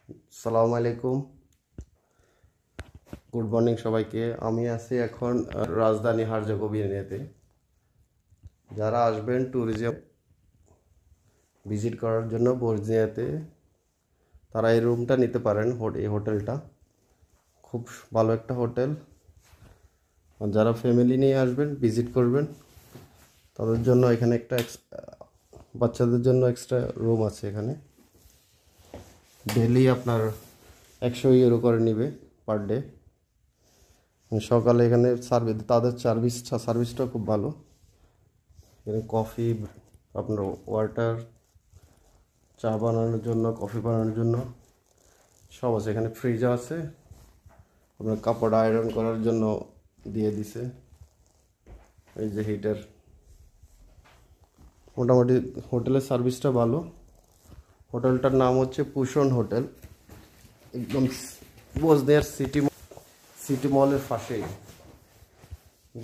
আসসালামু আলাইকুম, good morning সবাইকে। আমি আছি এখন রাজধানী হারজাগোবিনেতে। যারা আসবেন ট্যুরিজম ভিজিট করার জন্য বর্জিয়াতে, তারা এই রুমটা নিতে পারেন। এই হোটেলটা খুব ভালো একটা হোটেল। যারা ফ্যামিলি নিয়ে আসবেন ভিজিট করবেন, তাদের জন্য এখানে একটা বাচ্চাদের জন্য এক্সট্রা রুম আছে। এখানে ডেলি আপনার 100 ইউরো করে নেবে পার ডে। সকালে এখানে তাদের সার্ভিসটা খুব ভালো। এখানে কফি, আপনার ওয়াটার, চা বানানোর জন্য, কফি বানানোর জন্য সব আছে। এখানে ফ্রিজও আছে, আপনার কাপড় আয়রন করার জন্য দিয়ে দিছে। এই যে হিটার। মোটামুটি হোটেলের সার্ভিসটা ভালো। হোটেলটার নাম হচ্ছে পুশন হোটেল, একদম বসনিয়ার সিটি মলের পাশেই।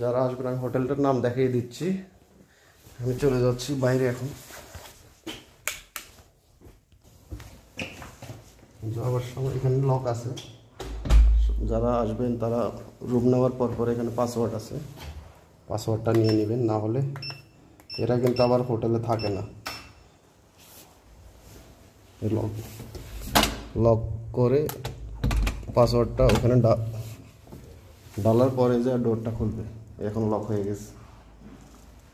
যারা আসবেন, আমি হোটেলটার নাম দেখিয়ে দিচ্ছি। আমি চলে যাচ্ছি বাইরে এখন। যাওয়ার সময় এখানে লক আছে। যারা আসবেন তারা রুম নেওয়ার পর এখানে পাসওয়ার্ড আছে, পাসওয়ার্ডটা নিয়ে নেবেন, না হলে এরা কিন্তু আবার হোটেলে থাকে না। লক করে পাসওয়ার্ডটা ওখানে ডালার পরে যা ডোরটা খুলবে। এখন লক হয়ে গেছে।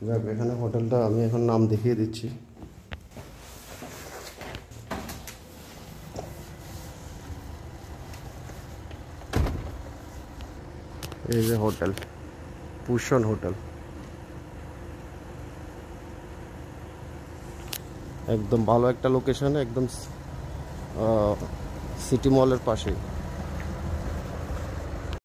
যাক, এখানে হোটেলটা আমি এখন নাম দেখিয়ে দিচ্ছি। এই যে হোটেল, পুশন হোটেল, একদম ভালো একটা লোকেশনে, একদম সিটি মলের পাশেই।